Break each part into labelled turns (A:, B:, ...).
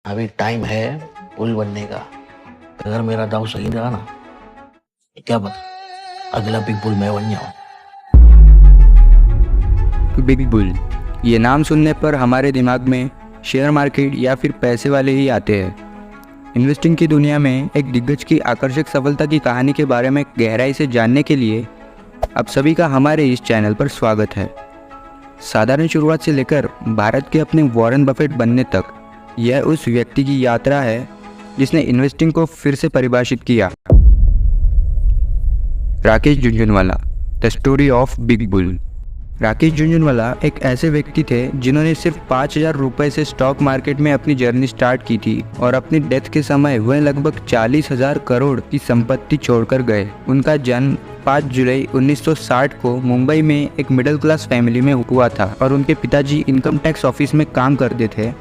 A: अभी टाइम है पुल बनने का। अगर मेरा दाव सही रहा ना तो क्या पता अगला बिग बुल मैं बन जाऊं।
B: बिग बुल, ये नाम सुनने पर हमारे दिमाग में शेयर मार्केट या फिर पैसे वाले ही आते हैं। इन्वेस्टिंग की दुनिया में एक दिग्गज की आकर्षक सफलता की कहानी के बारे में गहराई से जानने के लिए आप सभी का हमारे इस चैनल पर स्वागत है। साधारण शुरुआत से लेकर भारत के अपने वॉरेन बफेट बनने तक यह उस व्यक्ति की यात्रा है जिसने इन्वेस्टिंग को फिर से परिभाषित किया। Rakesh Jhunjhunwala, the story of big bull. Rakesh Jhunjhunwala एक ऐसे व्यक्ति थे जिन्होंने सिर्फ 5,000 रुपये से स्टॉक मार्केट में अपनी जर्नी स्टार्ट की थी और अपनी डेथ के समय वह लगभग 40,000 करोड़ की संपत्ति छोड़कर गए। उनका जन्म 5 जुलाई 1960 को मुंबई में एक मिडिल क्लास फैमिली में हुआ था और उनके पिताजी इनकम टैक्स ऑफिस में काम करते थे,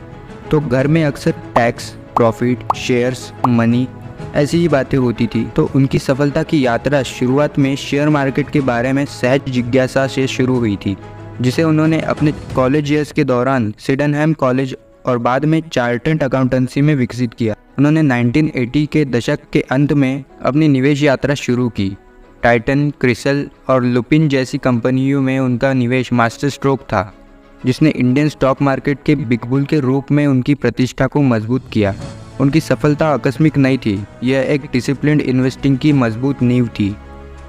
B: तो घर में अक्सर टैक्स, प्रॉफिट, शेयर्स, मनी ऐसी ही बातें होती थी। तो उनकी सफलता की यात्रा शुरुआत में शेयर मार्केट के बारे में सहज जिज्ञासा से शुरू हुई थी, जिसे उन्होंने अपने कॉलेज ईयर्स के दौरान सिडेनहैम कॉलेज और बाद में चार्टर्ड अकाउंटेंसी में विकसित किया। उन्होंने 1980 के दशक के अंत में अपनी निवेश यात्रा शुरू की। टाइटन, क्रिसल और लुपिन जैसी कंपनियों में उनका निवेश मास्टर स्ट्रोक था, जिसने इंडियन स्टॉक मार्केट के बिग बुल के रूप में उनकी प्रतिष्ठा को मजबूत किया। उनकी सफलता आकस्मिक नहीं थी, यह एक डिसिप्लिन्ड इन्वेस्टिंग की मजबूत नींव थी।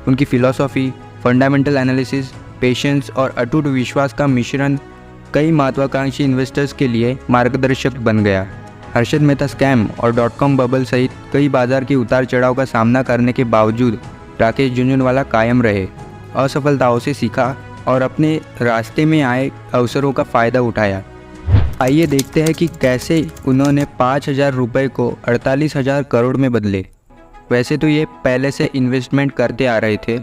B: उनकी फिलॉसफी, फंडामेंटल एनालिसिस, पेशेंस और अटूट विश्वास का मिश्रण कई महत्वाकांक्षी इन्वेस्टर्स के लिए मार्गदर्शक बन गया। हर्षद मेहता स्कैम और .com बबल सहित कई बाजार के उतार चढ़ाव का सामना करने के बावजूद राकेश झुनझुनवाला कायम रहे, असफलताओं से सीखा और अपने रास्ते में आए अवसरों का फ़ायदा उठाया। आइए देखते हैं कि कैसे उन्होंने 5,000 रुपये को 48,000 करोड़ में बदले। वैसे तो ये पहले से इन्वेस्टमेंट करते आ रहे थे,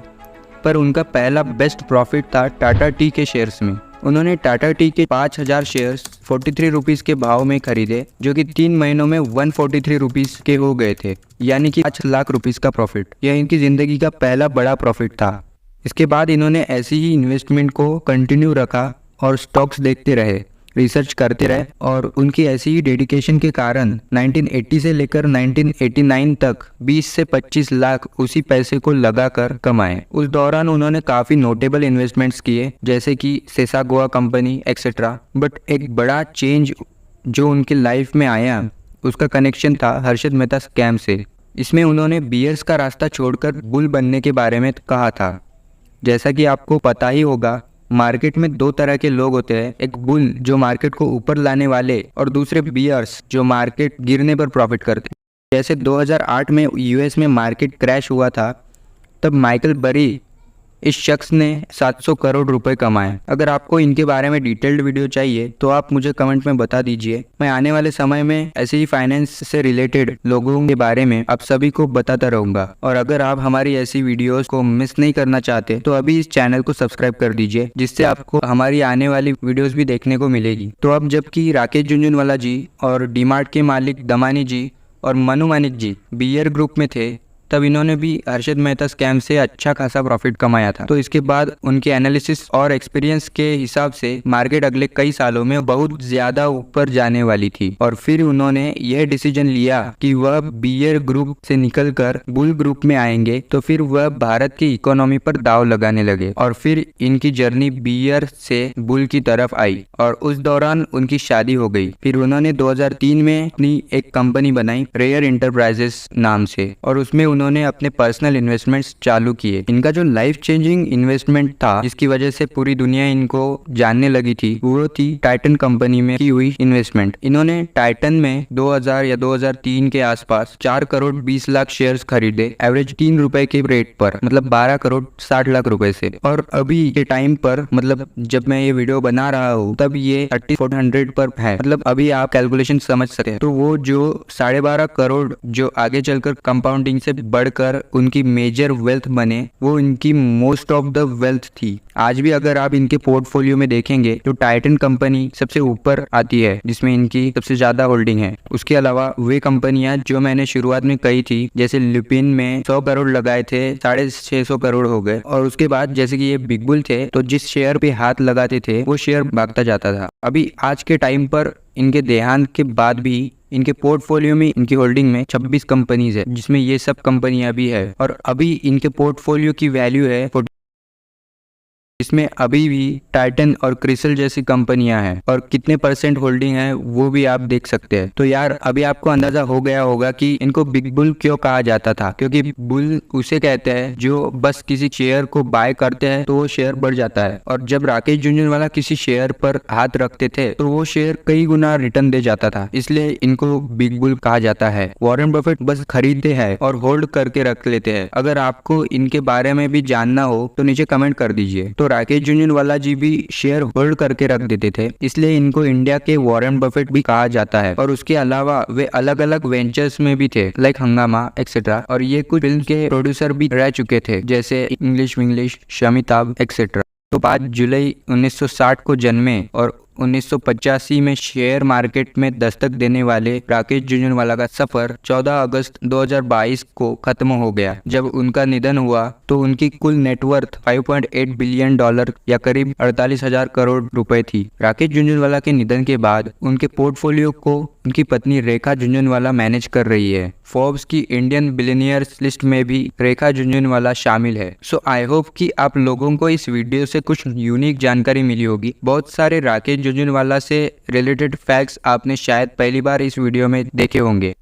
B: पर उनका पहला बेस्ट प्रॉफिट था टाटा टी के शेयर्स में। उन्होंने टाटा टी के 5,000 शेयर्स 43 रुपीज़ के भाव में खरीदे, जो कि 3 महीनों में 143 रुपीज़ के हो गए थे, यानी कि 5 लाख रुपीज़ का प्रॉफिट। यह इनकी ज़िंदगी का पहला बड़ा प्रॉफिट था। इसके बाद इन्होंने ऐसी ही इन्वेस्टमेंट को कंटिन्यू रखा और स्टॉक्स देखते रहे, रिसर्च करते रहे और उनकी ऐसी ही डेडिकेशन के कारण 1980 से लेकर 1989 तक 20 से 25 लाख उसी पैसे को लगाकर कमाए। उस दौरान उन्होंने काफ़ी नोटेबल इन्वेस्टमेंट्स किए, जैसे कि सेसागोआ कंपनी एक्सेट्रा। बट एक बड़ा चेंज जो उनकी लाइफ में आया, उसका कनेक्शन था हर्षद मेहता स्कैम से। इसमें उन्होंने बियर्स का रास्ता छोड़कर बुल बनने के बारे में कहा था। जैसा कि आपको पता ही होगा, मार्केट में 2 तरह के लोग होते हैं, एक बुल जो मार्केट को ऊपर लाने वाले और दूसरे बियर्स जो मार्केट गिरने पर प्रॉफिट करते। जैसे 2008 में यूएस में मार्केट क्रैश हुआ था, तब माइकल बरी इस शख्स ने 700 करोड़ रुपए कमाए। अगर आपको इनके बारे में डिटेल्ड वीडियो चाहिए तो आप मुझे कमेंट में बता दीजिए। मैं आने वाले समय में ऐसे ही फाइनेंस से रिलेटेड लोगों के बारे में आप सभी को बताता रहूंगा। और अगर आप हमारी ऐसी वीडियोस को मिस नहीं करना चाहते तो अभी इस चैनल को सब्सक्राइब कर दीजिए, जिससे आपको हमारी आने वाली वीडियोस भी देखने को मिलेगी। तो अब जबकि राकेश झुनझुनवाला जी और डीमार्ट के मालिक दमानी जी और मनु मानिक जी बियर ग्रुप में थे, तब इन्होंने भी हर्षद मेहता स्कैम से अच्छा खासा प्रॉफिट कमाया था। तो इसके बाद उनके एनालिसिस और एक्सपीरियंस के हिसाब से मार्केट अगले कई सालों में बहुत ज्यादा ऊपर जाने वाली थी और फिर उन्होंने यह डिसीजन लिया कि वह बियर ग्रुप से निकलकर बुल ग्रुप में आएंगे। तो फिर वह भारत की इकोनॉमी पर दाव लगाने लगे और फिर इनकी जर्नी बियर से बुल की तरफ आई और उस दौरान उनकी शादी हो गई। फिर उन्होंने 2003 में अपनी एक कंपनी बनाई रेयर इंटरप्राइजेस नाम से, और उसमें उन्होंने अपने पर्सनल इन्वेस्टमेंट्स चालू किए। इनका जो लाइफ चेंजिंग इन्वेस्टमेंट था, जिसकी वजह से पूरी दुनिया इनको जानने लगी थी, वो थी टाइटन कंपनी में की हुई इन्वेस्टमेंट। इन्होंने टाइटन में 2000 या 2003 के आसपास 4 करोड़ 20 लाख शेयर्स खरीदे, एवरेज 3 रुपए के रेट पर, मतलब 12 करोड़ 60 लाख रुपए से। और अभी के टाइम पर, मतलब जब मैं ये वीडियो बना रहा हूँ, तब ये 3400 पर है। मतलब अभी आप कैलकुलेशन समझ सकते हैं। तो वो जो 12.5 करोड़ जो आगे चलकर कंपाउंडिंग से बढ़कर उनकी मेजर वेल्थ बने, वो इनकी मोस्ट ऑफ द वेल्थ थी। आज भी अगर आप इनके पोर्टफोलियो में देखेंगे तो टाइटन कंपनी सबसे ऊपर आती है, जिसमें इनकी सबसे ज्यादा होल्डिंग है। उसके अलावा वे कंपनियां जो मैंने शुरुआत में कही थी, जैसे लुपिन में 100 करोड़ लगाए थे, 650 करोड़ हो गए। और उसके बाद जैसे कि ये बिग बुल थे, तो जिस शेयर पे हाथ लगाते थे वो शेयर भागता जाता था। अभी आज के टाइम पर इनके देहांत के बाद भी इनके पोर्टफोलियो में, इनकी होल्डिंग में 26 कंपनीज है, जिसमें ये सब कंपनियां भी है। और अभी इनके पोर्टफोलियो की वैल्यू है, इसमें अभी भी टाइटन और क्रिसल जैसी कंपनियां हैं, और कितने परसेंट होल्डिंग है वो भी आप देख सकते हैं। तो यार अभी आपको अंदाजा हो गया होगा कि इनको बिग बुल क्यों कहा जाता था, क्योंकि बुल उसे कहते हैं जो बस किसी शेयर को बाय करते हैं तो वो शेयर बढ़ जाता है, और जब राकेश झुनझुनवाला किसी शेयर पर हाथ रखते थे तो वो शेयर कई गुना रिटर्न दे जाता था, इसलिए इनको बिग बुल कहा जाता है। वॉरेन बफेट बस खरीदते हैं और होल्ड करके रख लेते हैं। अगर आपको इनके बारे में भी जानना हो तो नीचे कमेंट कर दीजिए। तो राकेश झुनझुनवाला जी भी शेयर होल्ड करके रख देते थे, इसलिए इनको इंडिया के वॉरेन बफेट भी कहा जाता है। और उसके अलावा वे अलग अलग वेंचर्स में भी थे, लाइक हंगामा एक्सेट्रा, और ये कुछ फिल्म के प्रोड्यूसर भी रह चुके थे, जैसे इंग्लिश विंग्लिश, शमिताभ एक्सेट्रा। तो 5 जुलाई 1960 को जन्मे और 1985 में शेयर मार्केट में दस्तक देने वाले राकेश झुनझुनवाला का सफर 14 अगस्त 2022 को खत्म हो गया। जब उनका निधन हुआ तो उनकी कुल नेटवर्थ $5.8 बिलियन या करीब 48,000 करोड़ रुपए थी। राकेश झुनझुनवाला के निधन के बाद उनके पोर्टफोलियो को उनकी पत्नी रेखा झुनझुनवाला मैनेज कर रही है। फोर्ब्स की इंडियन बिलियनियर्स लिस्ट में भी रेखा झुनझुनवाला शामिल है। सो आई होप कि आप लोगों को इस वीडियो से कुछ यूनिक जानकारी मिली होगी। बहुत सारे राकेश झुनझुनवाला से रिलेटेड फैक्ट्स आपने शायद पहली बार इस वीडियो में देखे होंगे।